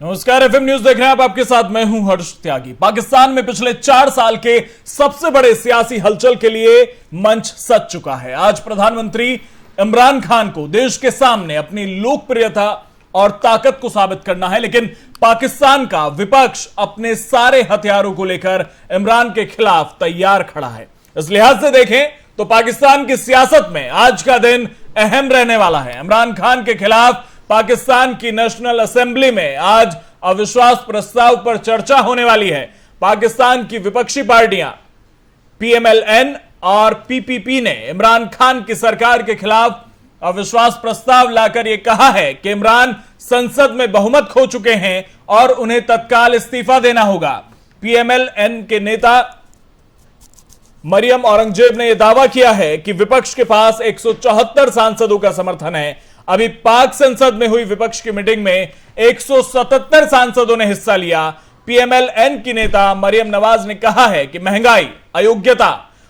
नमस्कार, FM news देख रहे हैं आप। आपके साथ मैं हूं हर्ष त्यागी। पाकिस्तान में पिछले 4 साल के सबसे बड़े सियासी हलचल के लिए मंच सज चुका है। आज प्रधानमंत्री इमरान खान को देश के सामने अपनी लोकप्रियता और ताकत को साबित करना है, लेकिन पाकिस्तान का विपक्ष अपने सारे हथियारों को लेकर इमरान के खिलाफ तैयार खड़ा है। इस लिहाज से देखें तो पाकिस्तान की सियासत में आज का दिन अहम रहने वाला है। इमरान खान के खिलाफ पाकिस्तान की नेशनल असेंबली में आज अविश्वास प्रस्ताव पर चर्चा होने वाली है। पाकिस्तान की विपक्षी पार्टियां पीएमएलएन और पीपीपी ने इमरान खान की सरकार के खिलाफ अविश्वास प्रस्ताव लाकर यह कहा है कि इमरान संसद में बहुमत खो चुके हैं और उन्हें तत्काल इस्तीफा देना होगा। पीएमएलएन के नेता मरियम औरंगजेब ने यह दावा किया है कि विपक्ष के पास 174 सांसदों का समर्थन है। अभी पाक संसद में हुई विपक्ष की मीटिंग में 177 सांसदों ने हिस्सा लिया। पीएमएलएन की नेता मरियम नवाज ने कहा है कि महंगाई, अयोग्यता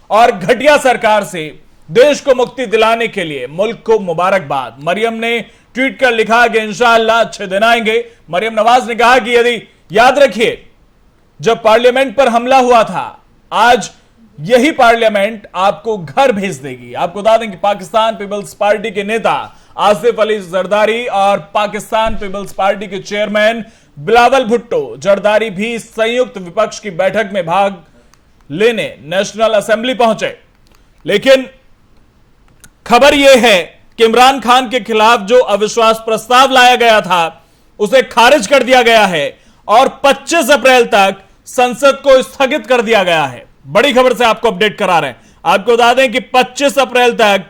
और घटिया सरकार से देश को मुक्ति दिलाने के लिए मुल्क को मुबारकबाद। मरियम ने ट्वीट कर लिखा कि इंशाअल्लाह अच्छे दिन आएंगे। मरियम नवाज ने कहा कि यदि याद रखिए, जब पार्लियामेंट पर हमला हुआ था, आज यही पार्लियामेंट आपको घर भेज देगी। आपको बता दें कि पाकिस्तान पीपल्स पार्टी के नेता आसिफ अली जरदारी और पाकिस्तान पीपल्स पार्टी के चेयरमैन बिलावल भुट्टो जरदारी भी संयुक्त विपक्ष की बैठक में भाग लेने नेशनल असेंबली पहुंचे। लेकिन खबर यह है कि इमरान खान के खिलाफ जो अविश्वास प्रस्ताव लाया गया था उसे खारिज कर दिया गया है और 25 अप्रैल तक संसद को स्थगित कर दिया गया है। बड़ी खबर से आपको अपडेट करा रहे हैं। आपको बता दें कि 25 अप्रैल तक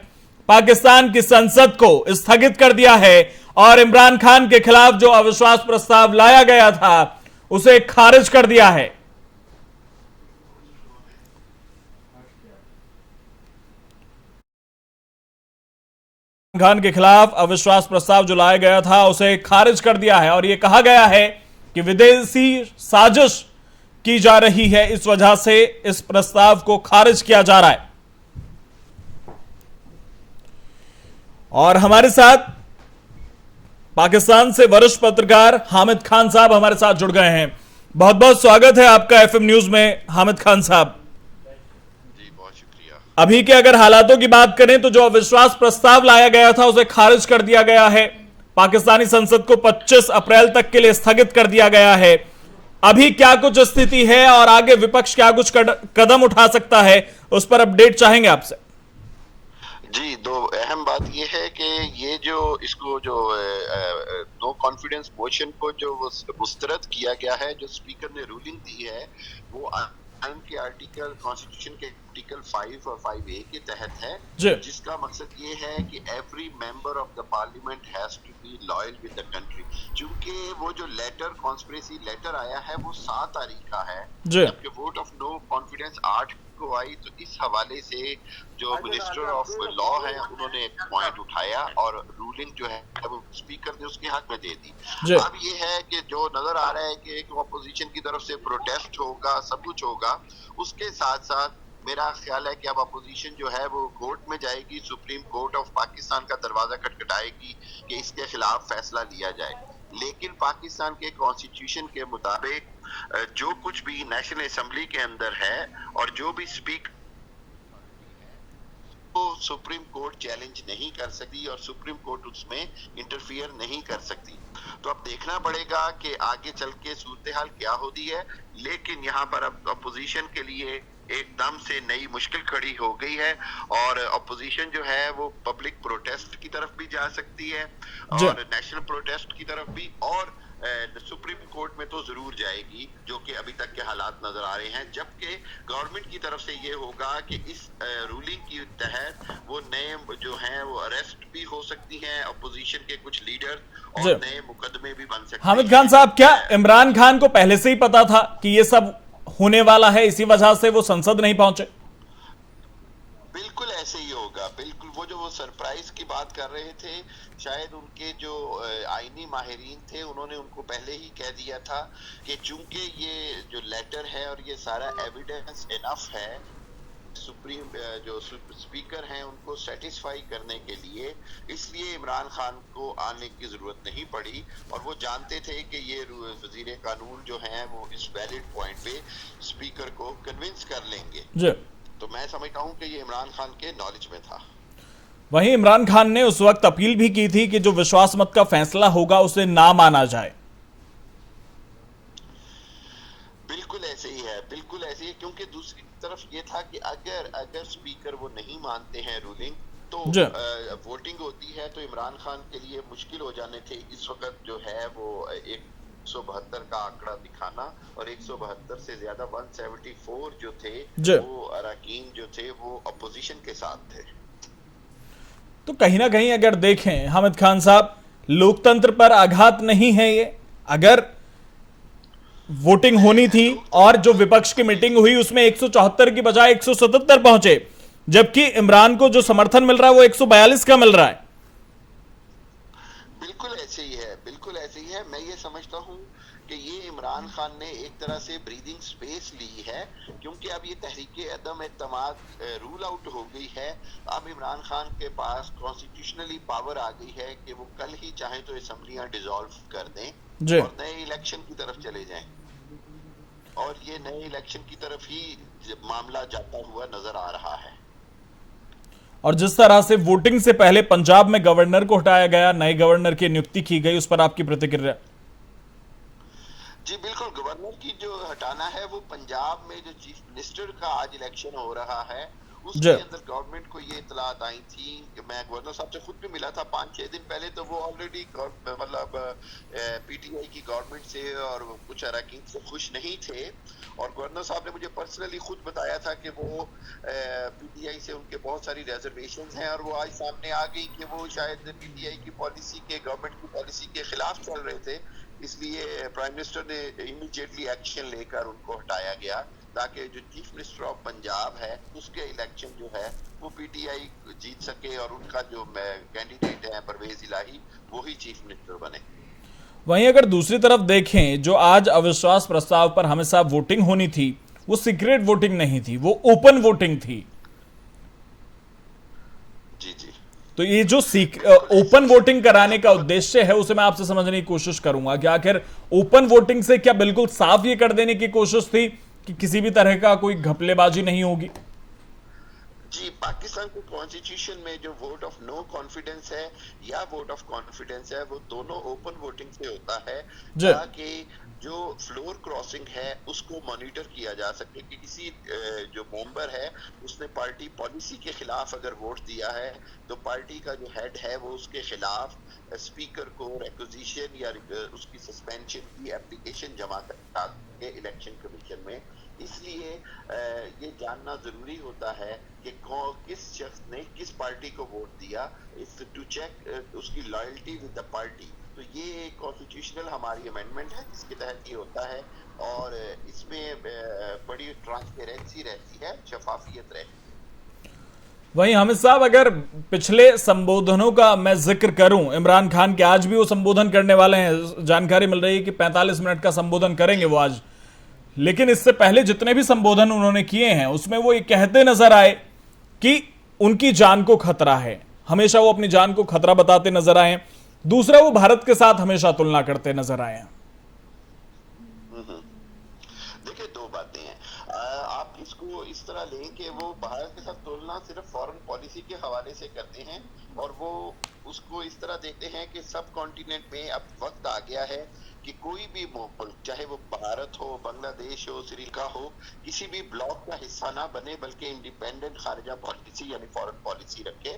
पाकिस्तान की संसद को स्थगित कर दिया है और इमरान खान के खिलाफ जो अविश्वास प्रस्ताव लाया गया था उसे खारिज कर दिया है। खान के खिलाफ अविश्वास प्रस्ताव जो लाया गया था उसे खारिज कर दिया है और यह कहा गया है कि विदेशी साजिश की जा रही है, इस वजह से इस प्रस्ताव को खारिज किया जा रहा है। और हमारे साथ पाकिस्तान से वरिष्ठ पत्रकार हामिद खान साहब हमारे साथ जुड़ गए हैं। बहुत बहुत स्वागत है आपका एफएम न्यूज में हामिद खान साहब। जी बहुत शुक्रिया। अभी के अगर हालातों की बात करें तो जो अविश्वास प्रस्ताव लाया गया था उसे खारिज कर दिया गया है। पाकिस्तानी संसद को 25 अप्रैल तक के लिए स्थगित कर दिया गया है। अभी क्या कुछ स्थिति है और आगे विपक्ष क्या कुछ कदम उठा सकता है, उस पर अपडेट चाहेंगे आपसे। जी, दो अहम बात यह है कि ये जो इसको जो नो कॉन्फिडेंस मोशन को जो मुस्तरद किया गया है, जो स्पीकर ने रूलिंग दी है, वो के आर्टिकल कॉन्स्टिट्यूशन के आर्टिकल 5 और 5A के तहत है, जिसका मकसद ये है कि every member of the parliament has to be loyal with the country. क्योंकि वो जो लेटर कॉन्स्पिरेसी लेटर आया है वो 7 तारीख का है, जबकि वोट ऑफ नो कॉन्फिडेंस 8 को आई। तो इस हवाले से जो मिनिस्टर ऑफ लॉ है उन्होंने एक पॉइंट उठाया और रूलिंग जो है वो स्पीकर ने उसके हक में दे दी। अब ये है कि जो नजर आ रहा है कि एक अपोजिशन की तरफ से प्रोटेस्ट होगा, सब कुछ होगा, उसके साथ साथ मेरा ख्याल है कि अब अपोजिशन जो है वो कोर्ट में जाएगी, सुप्रीम कोर्ट ऑफ पाकिस्तान का दरवाजा खटखटाएगी कि इसके खिलाफ फैसला लिया जाए। लेकिन पाकिस्तान के कॉन्स्टिट्यूशन के मुताबिक जो कुछ भी नेशनल असेंबली के अंदर है और जो भी स्पीकर तो सुप्रीम कोर्ट चैलेंज नहीं कर सकती और सुप्रीम कोर्ट उसमें इंटरफियर नहीं कर सकती। तो अब देखना पड़ेगा कि आगे चल के सूरत हाल क्या होती है। लेकिन यहाँ पर अब अपोजिशन के लिए एकदम से नई मुश्किल खड़ी हो गई है और अपोजिशन जो है वो पब्लिक प्रोटेस्ट की तरफ भी जा सकती है और नेशनल प्रोटेस्ट की तरफ भी, और सुप्रीम कोर्ट में तो जरूर जाएगी, जो कि अभी तक के हालात नजर आ रहे हैं। जबकि गवर्नमेंट की तरफ से ये होगा कि इस रूलिंग के तहत वो नए जो हैं वो अरेस्ट भी हो सकती हैं, अपोजिशन के कुछ लीडर, और नए मुकदमे भी बन सकते हैं। हामिद खान साहब, क्या इमरान खान को पहले से ही पता था कि ये सब होने वाला है, इसी वजह से वो संसद नहीं पहुंचे? बिल्कुल ऐसे ही होगा। बिल्कुल वो सरप्राइज की बात कर रहे थे, शायद उनके जो आईनी माहिरीन थे उन्होंने उनको पहले ही कह दिया था कि चूंकि ये जो लेटर है और ये सारा एविडेंस इनफ है सुप्रीम जो स्पीकर हैं उनको सेटिस्फाई करने के लिए, इसलिए इमरान खान को आने की जरूरत नहीं पड़ी, और वो जानते थे कि ये वजीर कानून जो हैं वो इस वैलिड पॉइंट पे स्पीकर को कन्विंस कर लेंगे। जी। तो मैं समझता हूँ कि ये इमरान खान के नॉलेज में था। वहीं इमरान खान ने उस वक्त अपील भी की थी कि जो विश्वास मत का फैसला होगा उसे ना माना जाए। बिल्कुल ऐसे ही है, बिल्कुल ऐसे ही, क्योंकि दूसरी तरफ ये था कि अगर स्पीकर वो नहीं मानते हैं रूलिंग, तो वोटिंग होती है तो इमरान खान के लिए मुश्किल हो जाने थे इस वक्त जो है वो 172 का आंकड़ा दिखाना, और 172 से ज्यादा 174 जो थे वो अरकान जो थे वो अपोजिशन के साथ थे। तो कहीं ना कहीं अगर देखें हामिद खान साहब, लोकतंत्र पर आघात नहीं है ये? अगर वोटिंग होनी थी और जो विपक्ष की मीटिंग हुई उसमें 174 की बजाय 177 पहुंचे, जबकि इमरान को जो समर्थन मिल रहा है वो 142 का मिल रहा है। बिल्कुल ऐसे ही है, बिल्कुल ऐसे ही है। मैं ये समझता हूँ कि ये इमरान खान ने एक तरह से ब्रीदिंग स्पेस ली है, क्योंकि अब ये तहरीके अदम एतमाद रूल आउट हो गई है। अब इमरान खान के पास कॉन्स्टिट्यूशनली पावर आ गई है कि वो कल ही चाहे तो असेंबलियां डिसॉल्व कर दें और नए इलेक्शन की तरफ चले जाएं, और ये नए इलेक्शन की तरफ ही मामला जाता हुआ नजर आ रहा है। और जिस तरह से वोटिंग से पहले पंजाब में गवर्नर को हटाया गया, नए गवर्नर की नियुक्ति की गई, उस पर आपकी प्रतिक्रिया? जी बिल्कुल, गवर्नर की जो हटाना है वो पंजाब में जो चीफ मिनिस्टर का आज इलेक्शन हो रहा है उसके अंदर गवर्नमेंट को ये इतलात आई थी कि मैं गवर्नर साहब से खुद भी मिला था 5-6 दिन पहले, तो वो ऑलरेडी मतलब पीटीआई की गवर्नमेंट से और कुछ अरकान से खुश नहीं थे, और गवर्नर साहब ने मुझे पर्सनली खुद बताया था कि वो पीटीआई से उनके बहुत सारी रिजर्वेशंस हैं, और वो आज सामने आ गई कि वो शायद पीटीआई की पॉलिसी के, गवर्नमेंट की पॉलिसी के खिलाफ चल रहे थे, इसलिए प्राइम मिनिस्टर ने इमीडिएटली एक्शन लेकर उनको हटाया गया, ताकि जो चीफ मिनिस्टर ऑफ पंजाब है उसके इलेक्शन जो है वो पीटीआई जीत सके और उनका जो कैंडिडेट है परवेज इलाही वो ही चीफ मिनिस्टर बने। वहीं अगर दूसरी तरफ देखें, जो आज अविश्वास प्रस्ताव पर हमेशा वोटिंग होनी थी वो सीक्रेट वोटिंग नहीं थी, वो ओपन वोटिंग थी। जी जी। तो ये जो ओपन वोटिंग कराने का उद्देश्य है उसे मैं आपसे समझने की कोशिश करूंगा कि आखिर ओपन वोटिंग से क्या बिल्कुल साफ ये कर देने की कोशिश थी कि किसी भी तरह का कोई घपलेबाजी नहीं होगी? जी, पाकिस्तान के कॉन्स्टिट्यूशन में जो वोट ऑफ नो कॉन्फिडेंस है या वोट ऑफ कॉन्फिडेंस है वो दोनों ओपन वोटिंग से होता है, ताकि जो फ्लोर क्रॉसिंग है उसको मॉनिटर किया जा सके कि किसी जो मेंबर है उसने पार्टी पॉलिसी के खिलाफ अगर वोट दिया है तो पार्टी का जो हेड है वो उसके खिलाफ स्पीकर को रिक्विजिशन या उसकी सस्पेंशन की एप्लीकेशन जमा करता है इलेक्शन कमीशन में। इसलिए ये जानना जरूरी होता है कि किस शख्स ने किस पार्टी को वोट दिया, इस टू चेक उसकी लॉयल्टी विद द पार्टी। तो ये एक कॉन्स्टिट्यूशनल हमारी अमेंडमेंट है जिसके तहत ये होता है, और इसमें बड़ी ट्रांसपेरेंसी रहती है, शफाफियत रहती है। वहीं हामिद साहब, अगर पिछले संबोधनों का मैं जिक्र करूं, इमरान खान के आज भी वो संबोधन करने वाले हैं, जानकारी मिल रही है कि 45 मिनट का संबोधन करेंगे वो आज, लेकिन इससे पहले जितने भी संबोधन उन्होंने किए हैं उसमें वो ये कहते नजर आए कि उनकी जान को खतरा है, हमेशा वो अपनी जान को खतरा बताते नजर आए। दूसरा, वो भारत के साथ हमेशा तुलना करते नजर आए हैं। देखिए, दो बातें हैं, आप इसको इस तरह लें कि वो भारत के साथ तुलना सिर्फ फॉरेन पॉलिसी के हवाले से करते हैं, और वो उसको इस तरह देखते हैं कि सब कॉन्टिनेंट में अब वक्त आ गया है कि कोई भी मुल्क, चाहे वो भारत हो, बांग्लादेश हो, श्रीलंका हो, किसी भी ब्लॉक का हिस्सा ना बने बल्कि इंडिपेंडेंट खारिजा पॉलिसी यानी फॉरेन पॉलिसी रखे।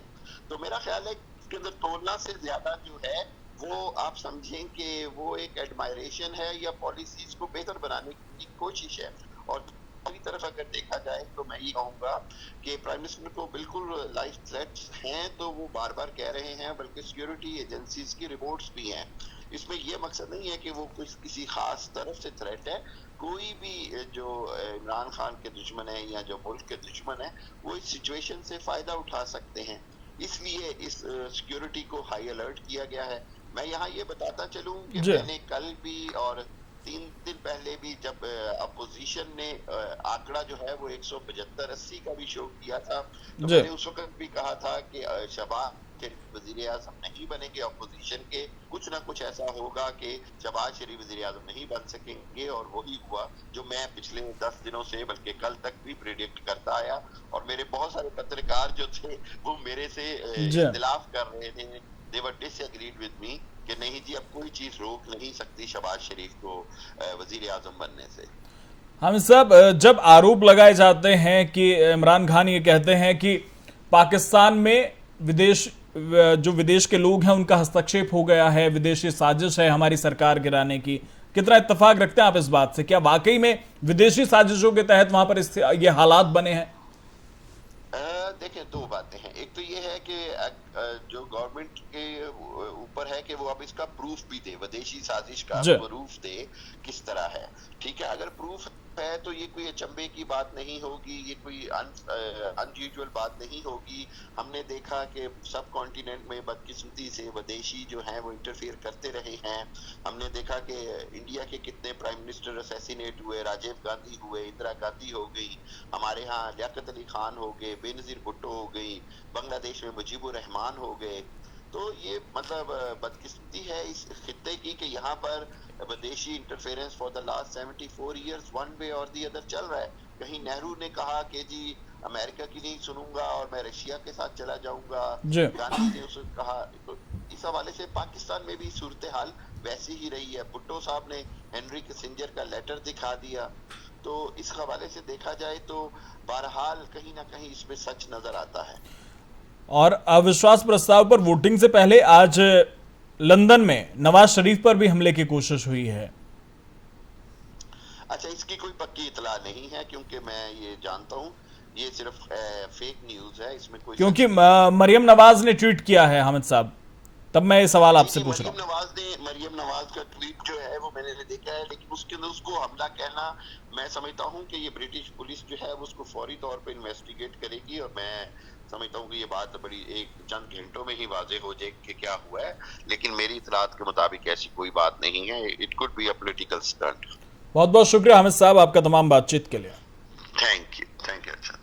तो मेरा ख्याल है इसके अंदर तुलना से ज्यादा जो है वो आप समझें कि वो एक एडमायरेशन है या पॉलिसीज को बेहतर बनाने की कोशिश है। और दूसरी तरफ अगर देखा जाए तो मैं ये कहूँगा कि प्राइम मिनिस्टर को बिल्कुल लाइफ थ्रेट्स हैं तो वो बार बार कह रहे हैं, बल्कि सिक्योरिटी एजेंसीज की रिपोर्ट्स भी हैं। इसमें ये मकसद नहीं है कि वो किसी खास तरफ से थ्रेट है, कोई भी जो इमरान खान के दुश्मन है या जो मुल्क के दुश्मन है वो इस सिचुएशन से फायदा उठा सकते हैं, इसलिए इस सिक्योरिटी को हाई अलर्ट किया गया है। मैं यहाँ ये बताता चलूं कि मैंने कल भी और 3 दिन पहले भी जब अपोजिशन ने आंकड़ा जो है वो 175-80 का भी शो किया था, तो मैंने उस वक्त भी कहा था कि शहबाज वजीर आजम नहीं बनेंगे, अपोजिशन के कुछ ना कुछ ऐसा होगा कि शहबाज शरीफ वजीर आजम नहीं बन सकेंगे। और वही हुआ जो मैं पिछले 10 दिनों से बल्कि कल तक भी प्रेडिक्ट करता आया। और मेरे बहुत सारे पत्रकार जो थे वो मेरे से इख्तिलाफ कर रहे थे, दे वर डिसएग्रीड विद मी कि नहीं जी अब कोई चीज रोक नहीं सकती शहबाज शरीफ को वजीर आजम बनने से। हम सब जब आरोप लगाए जाते हैं कि इमरान खान ये कहते हैं कि पाकिस्तान में विदेश के लोग हैं उनका हस्तक्षेप हो गया है, विदेशी साजिश है हमारी सरकार गिराने की, कितना इत्तेफाक रखते हैं आप इस बात से? क्या वाकई में विदेशी साजिशों के तहत वहां पर ये हालात बने हैं? देखिए, दो बातें हैं। एक तो ये है कि जो गवर्नमेंट के ऊपर है कि वो अब इसका प्रूफ भी दे, विदेशी साजिश का प्रूफ दे किस तरह है। ठीक है, अगर प्रूफ है तो ये कोई अचंभे की बात नहीं होगी, ये कोई अनयूजुअल बात नहीं होगी। हमने देखा कि सब कॉन्टिनेंट में बदकिस्मती से विदेशी जो हैं वो इंटरफेयर करते रहे हैं। हमने देखा कि इंडिया के कितने प्राइम मिनिस्टर असैसिनेट हुए, राजीव गांधी हुए, इंदिरा गांधी हो गई, हमारे यहाँ लियाकत अली खान हो गए, बेनजीर भुट्टो हो गई, बांग्लादेश में मुजीबुर रहमान हो गए। तो ये मतलब बदकिस्मती है इस खित्ते की कि यहाँ पर विदेशी interference for the last 74 years one way और दी अदर चल रहा है। कहीं नेहरू ने कहा कि जी अमेरिका की नहीं सुनूंगा और मैं रशिया के साथ चला जाऊंगा, गांधी ने उसे कहा। तो इस हवाले से पाकिस्तान में भी सूरत हाल वैसी ही रही है। भुट्टो साहब ने हेनरी किसिंजर का लेटर दिखा दिया। तो इस हवाले से देखा जाए तो बहरहाल कहीं ना कहीं इसमें सच नजर आता है। और अविश्वास प्रस्ताव पर वोटिंग से पहले आज लंदन में नवाज शरीफ पर भी हमले की कोशिश हुई है। अच्छा, इसकी कोई पक्की इतला नहीं है क्योंकि मैं ये जानता हूँ ये सिर्फ फेक न्यूज है, इसमें कोई, क्योंकि मरियम नवाज ने ट्वीट किया है हामिद साहब, तब मैं ये सवाल आपसे पूछ रहा हूँ। मरियम नवाज का ट्वीट जो है वो मैंने देखा है, लेकिन उसके अंदर उसको हमला कहना, मैं समझता हूँ कि ये ब्रिटिश पुलिस जो है वो उसको फौरी तौर पे इन्वेस्टिगेट करेगी और मैं समझता हूँ कि ये बात बड़ी एक चंद घंटों में ही वाजे हो जाए कि क्या हुआ है। लेकिन मेरी इतलात के मुताबिक ऐसी कोई बात नहीं है। It could be a political stunt. बहुत बहुत शुक्रिया हामिद साहब आपका तमाम बातचीत के लिए। Thank you. अच्छा, थैंक यू।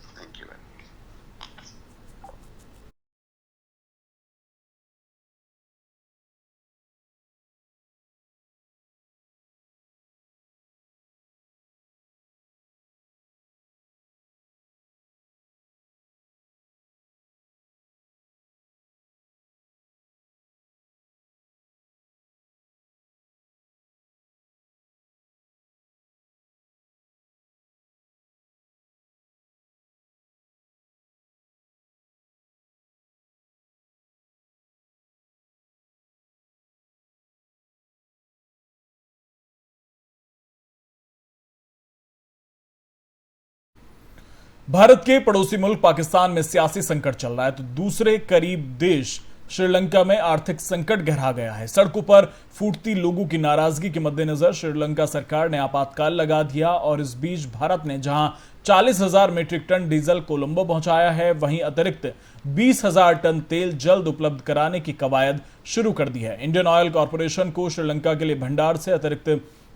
भारत के पड़ोसी मुल्क पाकिस्तान में सियासी संकट चल रहा है तो दूसरे करीब देश श्रीलंका में आर्थिक संकट गहरा गया है। सड़कों पर फूटती लोगों की नाराजगी के मद्देनजर श्रीलंका सरकार ने आपातकाल लगा दिया और इस बीच भारत ने जहां 40,000 मीट्रिक टन डीजल कोलंबो पहुंचाया है, वहीं अतिरिक्त 20,000 टन तेल जल्द उपलब्ध कराने की कवायद शुरू कर दी है। इंडियन ऑयल कॉरपोरेशन को श्रीलंका के लिए भंडार से अतिरिक्त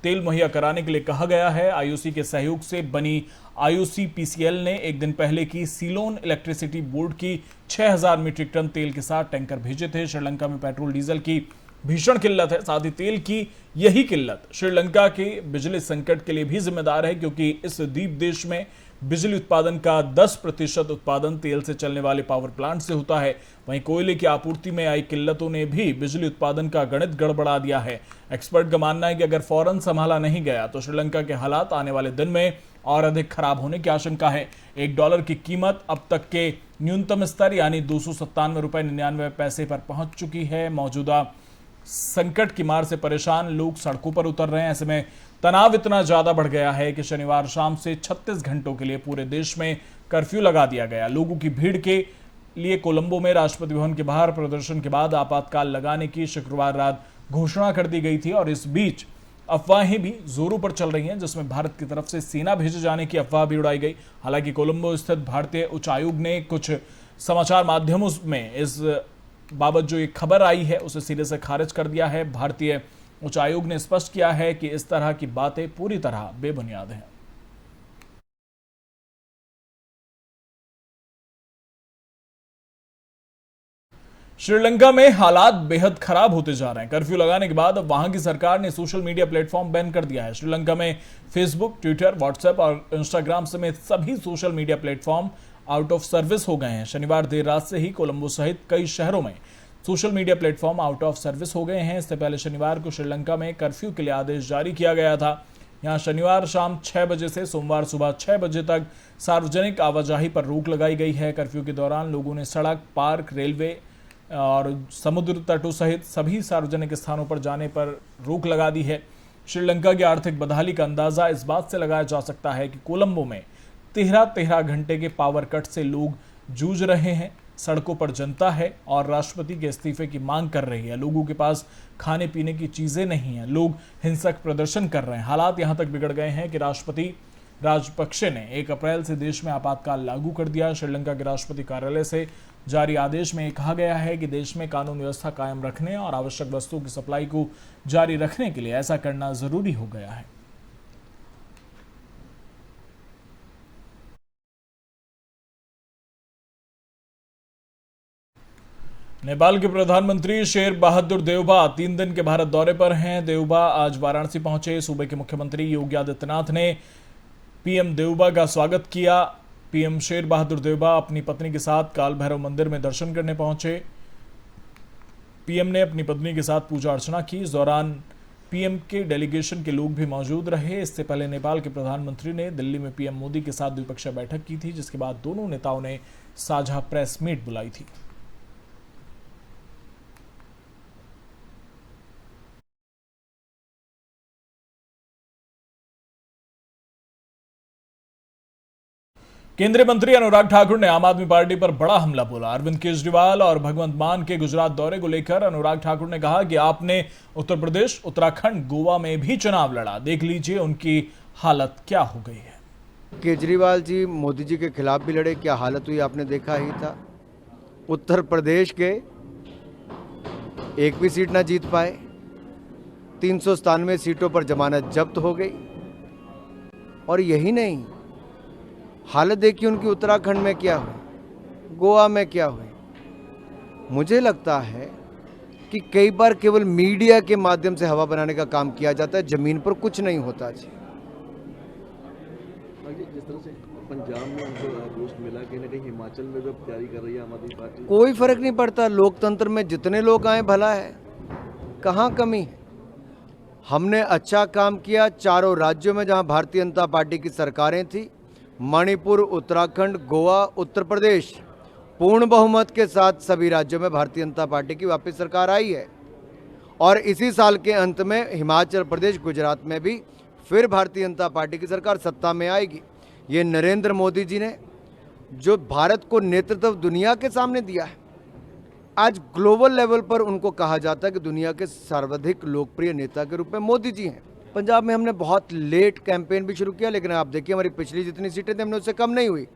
तेल मुहैया कराने के लिए कहा गया है। आईओसी के सहयोग से बनी IOCPCL ने एक दिन पहले की सीलोन इलेक्ट्रिसिटी बोर्ड की 6,000 मीट्रिक टन तेल के साथ टैंकर भेजे थे। श्रीलंका में पेट्रोल डीजल की भीषण किल्लत है, साथ ही तेल की यही किल्लत श्रीलंका के बिजली संकट के लिए भी जिम्मेदार है, क्योंकि इस द्वीप देश में बिजली उत्पादन का 10% उत्पादन तेल से चलने वाले पावर प्लांट से होता है। वहीं कोयले की आपूर्ति में आई किल्लतों ने भी बिजली उत्पादन का गणित गड़बड़ा दिया है। एक्सपर्ट का मानना है कि अगर फौरन संभाला नहीं गया तो श्रीलंका के हालात आने वाले दिन में और अधिक खराब होने की आशंका है। $1 की कीमत अब तक के न्यूनतम स्तर यानी 297 रुपए 99 पैसे पर पहुंच चुकी है। मौजूदा संकट की मार से परेशान लोग सड़कों पर उतर रहे हैं। ऐसे में तनाव इतना ज्यादा बढ़ गया है कि शनिवार शाम से 36 घंटों के लिए पूरे देश में कर्फ्यू लगा दिया गया। लोगों की भीड़ के लिए कोलंबो में राष्ट्रपति भवन के बाहर प्रदर्शन के बाद आपातकाल लगाने की शुक्रवार रात घोषणा कर दी गई थी और इस बीच अफवाहें भी जोरों पर चल रही हैं, जिसमें भारत की तरफ से सेना भेजे जाने की अफवाह भी उड़ाई गई। हालांकि कोलंबो स्थित भारतीय उच्चायोग ने कुछ समाचार माध्यमों में इस बाबत जो एक खबर आई है उसे सिरे से खारिज कर दिया है। भारतीय उच्च आयोग ने स्पष्ट किया है कि इस तरह की बातें पूरी तरह बेबुनियाद हैं। श्रीलंका में हालात बेहद खराब होते जा रहे हैं। कर्फ्यू लगाने के बाद अब वहां की सरकार ने सोशल मीडिया प्लेटफॉर्म बैन कर दिया है। श्रीलंका में फेसबुक, ट्विटर, व्हाट्सएप और इंस्टाग्राम समेत सभी social media platform out of service हो गए हैं। शनिवार देर रात से ही कोलंबो सहित कई शहरों में social media platform out of service हो गए हैं। इससे पहले शनिवार को श्रीलंका में कर्फ्यू के लिए आदेश जारी किया गया था। यहां शनिवार शाम 6 बजे से सोमवार सुबह 6 बजे तक सार्वजनिक आवाजाही पर रोक लगाई गई है। कर्फ्यू के दौरान लोगों ने सड़क, पार्क, रेलवे और समुद्र तटों सहित सभी सार्वजनिक स्थानों पर जाने पर रोक लगा दी है। श्रीलंका की आर्थिक बदहाली का अंदाजा इस बात से लगाया जा सकता है कि कोलंबो में 13 घंटे के पावर कट से लोग जूझ रहे हैं। सड़कों पर जनता है और राष्ट्रपति के इस्तीफे की मांग कर रही है। लोगों के पास खाने पीने की चीजें नहीं हैं। लोग हिंसक प्रदर्शन कर रहे हैं। हालात यहां तक बिगड़ गए हैं कि राष्ट्रपति राजपक्षे ने 1 अप्रैल से देश में आपातकाल लागू कर दिया। श्रीलंका के राष्ट्रपति कार्यालय से जारी आदेश में कहा गया है कि देश में कानून व्यवस्था कायम रखने और आवश्यक वस्तुओं की सप्लाई को जारी रखने के लिए ऐसा करना जरूरी हो गया है। नेपाल के प्रधानमंत्री शेर बहादुर देउबा 3 दिन के भारत दौरे पर हैं। देउबा आज वाराणसी पहुंचे। सूबे के मुख्यमंत्री योगी आदित्यनाथ ने पीएम देउबा का स्वागत किया। पीएम शेर बहादुर देउबा अपनी पत्नी के साथ काल भैरव मंदिर में दर्शन करने पहुंचे। पीएम ने अपनी पत्नी के साथ पूजा अर्चना की। इस दौरान पीएम के डेलीगेशन के लोग भी मौजूद रहे। इससे पहले नेपाल के प्रधानमंत्री ने दिल्ली में पीएम मोदी के साथ द्विपक्षीय बैठक की थी, जिसके बाद दोनों नेताओं ने साझा प्रेस मीट बुलाई थी। केंद्रीय मंत्री अनुराग ठाकुर ने आम आदमी पार्टी पर बड़ा हमला बोला। अरविंद केजरीवाल और भगवंत मान के गुजरात दौरे को लेकर अनुराग ठाकुर ने कहा कि आपने उत्तर प्रदेश, उत्तराखंड, गोवा में भी चुनाव लड़ा, देख लीजिए उनकी हालत क्या हो गई है। केजरीवाल जी मोदी जी के खिलाफ भी लड़े, क्या हालत हुई आपने देखा ही था। उत्तर प्रदेश के एक भी सीट ना जीत पाए, 397 सीटों पर जमानत जब्त हो गई। और यही नहीं, हालत देखिए उनकी उत्तराखंड में क्या हुई, गोवा में क्या हुई। मुझे लगता है कि कई बार केवल मीडिया के माध्यम से हवा बनाने का काम किया जाता है, जमीन पर कुछ नहीं होता जी। जिस तरह से पंजाब में उनको पोस्ट मिला, कहीं ना कहीं हिमाचल में भी तैयारी कर रही है आम आदमी पार्टी। कोई फर्क नहीं पड़ता, लोकतंत्र में जितने लोग आए भला है, कहाँ कमी है। हमने अच्छा काम किया चारों राज्यों में जहां भारतीय जनता पार्टी की सरकारें थी, मणिपुर, उत्तराखंड, गोवा, उत्तर प्रदेश, पूर्ण बहुमत के साथ सभी राज्यों में भारतीय जनता पार्टी की वापस सरकार आई है। और इसी साल के अंत में हिमाचल प्रदेश, गुजरात में भी फिर भारतीय जनता पार्टी की सरकार सत्ता में आएगी। ये नरेंद्र मोदी जी ने जो भारत को नेतृत्व दुनिया के सामने दिया है, आज ग्लोबल लेवल पर उनको कहा जाता है कि दुनिया के सर्वाधिक लोकप्रिय नेता के रूप में मोदी जी हैं। पंजाब में हमने बहुत लेट कैंपेन भी शुरू किया, लेकिन आप देखिए हमारी पिछली जितनी सीटें थी हमने उससे कम नहीं हुई,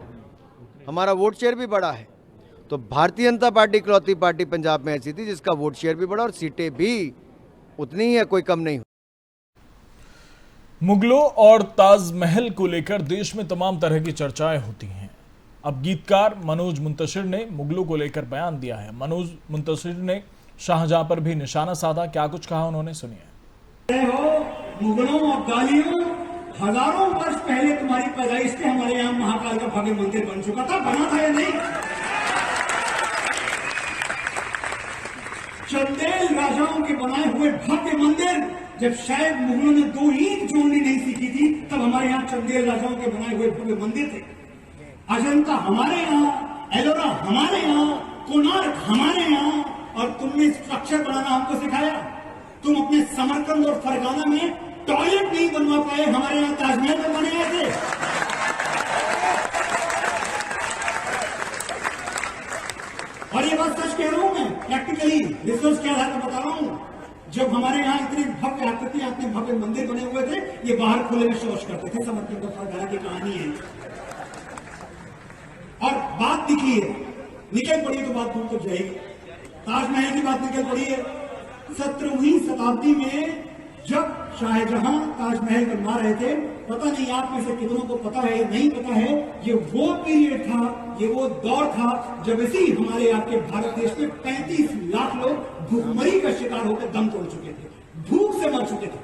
हमारा वोट शेयर भी बढ़ा है। तो भारतीय जनता पार्टी इकलौती पार्टी पंजाब में ऐसी थी जिसका वोट शेयर भी बढ़ा और सीटें भी उतनी ही है, कोई कम नहीं हुई। मुगलों और ताजमहल को लेकर देश में तमाम तरह की चर्चाएं होती हैं। अब गीतकार मनोज मुंतशिर ने मुगलों को लेकर बयान दिया है। मनोज मुंतशिर ने शाहजहां पर भी निशाना साधा। क्या कुछ कहा उन्होंने, सुनिए। मुगलों और गालियों, हजारों वर्ष पहले तुम्हारी पैदाइश से हमारे यहाँ महाकाल का भव्य मंदिर बन चुका था, बना था या नहीं? चंदेल राजाओं के बनाए हुए भव्य मंदिर, जब शायद मुगलों ने 2 ईंट जोड़नी नहीं सीखी थी, तब हमारे यहाँ चंदेल राजाओं के बनाए हुए भव्य मंदिर थे। अजंता हमारे यहाँ, एलोरा हमारे यहाँ, कोणार्क हमारे यहाँ, और तुमने स्ट्रक्चर बनाना हमको सिखाया। तुम अपने समरकंद और फरगाना में टॉयलेट नहीं बनवा पाए, हमारे यहाँ ताजमहल में बने थे। और ये बात सच कह रहा हूं मैं, प्रैक्टिकली रिसर्च के आधार पर बता रहा हूं। जब हमारे यहाँ इतने भव्य आकृति, इतने भव्य मंदिर बने हुए थे, ये बाहर खुले में शौच करते थे। समरकंद और फरगाना की कहानी है। और बात दिखी है, निकल पड़ी तो बात दूर तक जाएगी। ताजमहल की बात निकल पड़ी है। 17वीं शताब्दी में जब शाहजहां ताजमहल बनवा रहे थे, पता नहीं आप में से कितनों को पता है या नहीं पता है, ये वो पीरियड था, ये वो दौर था जब इसी हमारे आपके भारत देश में 35 लाख लोग भूखमरी का शिकार होकर दम तोड़ चुके थे, भूख से मर चुके थे।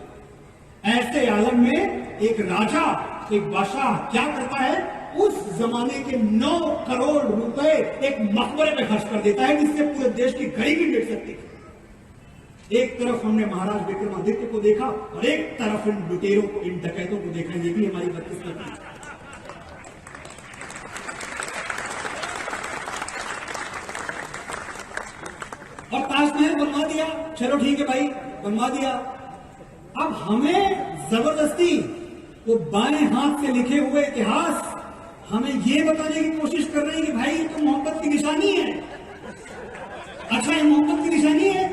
ऐसे आलम में एक राजा, एक बादशाह क्या करता है, उस जमाने के 9 करोड़ रुपए एक मकबरे पे खर्च कर देता है, जिससे पूरे देश की गरीबी मिट सकती है। एक तरफ हमने महाराज विक्रमादित्य को देखा और एक तरफ इन लुटेरों को, इन डकैतों को देखा। ये भी हमारी बदकिस्मती है। और ताजमहल बनवा दिया, चलो ठीक है भाई, बनवा दिया। अब हमें जबरदस्ती वो बाएं हाथ से लिखे हुए इतिहास हमें ये बताने की कोशिश कर रहे हैं कि भाई ये तो मोहब्बत की निशानी है। अच्छा, ये मोहब्बत की निशानी है,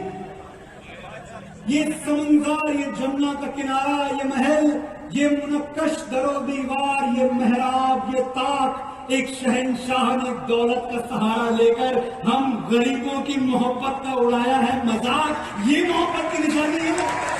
ये समंदर, ये जमुना का किनारा, ये महल, ये मुनक्कश दरो दीवार, ये मेहराब, ये ताक, एक शहंशाह ने दौलत का सहारा लेकर हम गरीबों की मोहब्बत का उड़ाया है मजाक। ये मोहब्बत की निशानी है।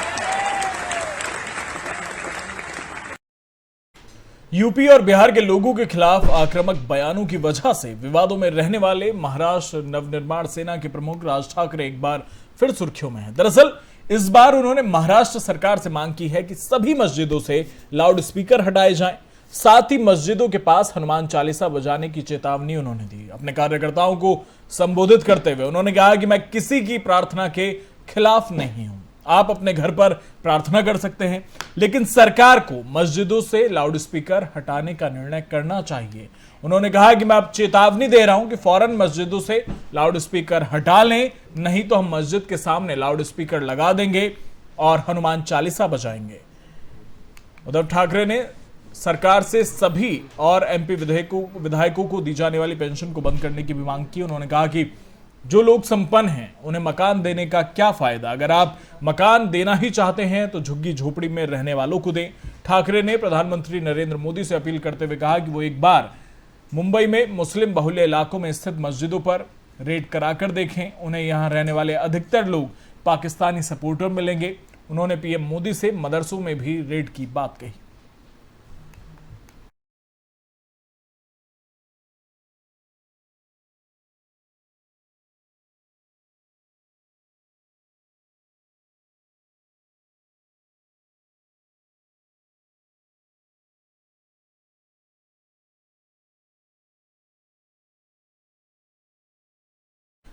यूपी और बिहार के लोगों के खिलाफ आक्रामक बयानों की वजह से विवादों में रहने वाले महाराष्ट्र नवनिर्माण सेना के प्रमुख राज ठाकरे एक बार फिर सुर्खियों में हैं। दरअसल इस बार उन्होंने महाराष्ट्र सरकार से मांग की है कि सभी मस्जिदों से लाउड स्पीकर हटाए जाएं। साथ ही मस्जिदों के पास हनुमान चालीसा बजाने की चेतावनी उन्होंने दी। अपने कार्यकर्ताओं को संबोधित करते हुए उन्होंने कहा कि मैं किसी की प्रार्थना के खिलाफ नहीं हूं, आप अपने घर पर प्रार्थना कर सकते हैं, लेकिन सरकार को मस्जिदों से लाउड स्पीकर हटाने का निर्णय करना चाहिए। उन्होंने कहा कि मैं अब चेतावनी दे रहा हूं कि फौरन मस्जिदों से लाउड स्पीकर हटा लें, नहीं तो हम मस्जिद के सामने लाउड स्पीकर लगा देंगे और हनुमान चालीसा बजाएंगे। उद्धव ठाकरे ने सरकार से सभी और एमपी विधायकों को दी जाने वाली पेंशन को बंद करने की भी मांग की। उन्होंने कहा कि जो लोग संपन्न हैं उन्हें मकान देने का क्या फायदा, अगर आप मकान देना ही चाहते हैं तो झुग्गी झोपड़ी में रहने वालों को दें। ठाकरे ने प्रधानमंत्री नरेंद्र मोदी से अपील करते हुए कहा कि वो एक बार मुंबई में मुस्लिम बहुल्य इलाकों में स्थित मस्जिदों पर रेड कराकर देखें, उन्हें यहां रहने वाले अधिकतर लोग पाकिस्तानी सपोर्टर मिलेंगे। उन्होंने पीएम मोदी से मदरसों में भी रेड की बात कही।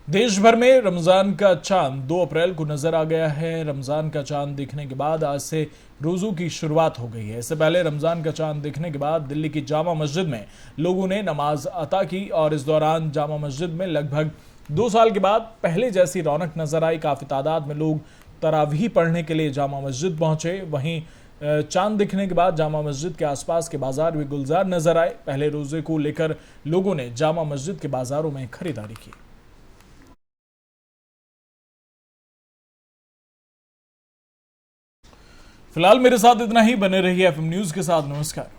देश भर में रमजान का चांद 2 अप्रैल को नजर आ गया है। रमजान का चांद दिखने के बाद आज से रोजों की शुरुआत हो गई है। इससे पहले रमजान का चांद दिखने के बाद दिल्ली की जामा मस्जिद में लोगों ने नमाज अता की और इस दौरान जामा मस्जिद में लगभग 2 साल के बाद पहले जैसी रौनक नजर आई। काफी तादाद में लोग तरावीह पढ़ने के लिए जामा मस्जिद पहुंचे। वहीं चांद दिखने के बाद जामा मस्जिद के आसपास के बाजार भी गुलजार नजर आए। पहले रोजे को लेकर लोगों ने जामा मस्जिद के बाजारों में खरीदारी की। फिलहाल मेरे साथ इतना ही। बने रहिए एफएम न्यूज के साथ। नमस्कार।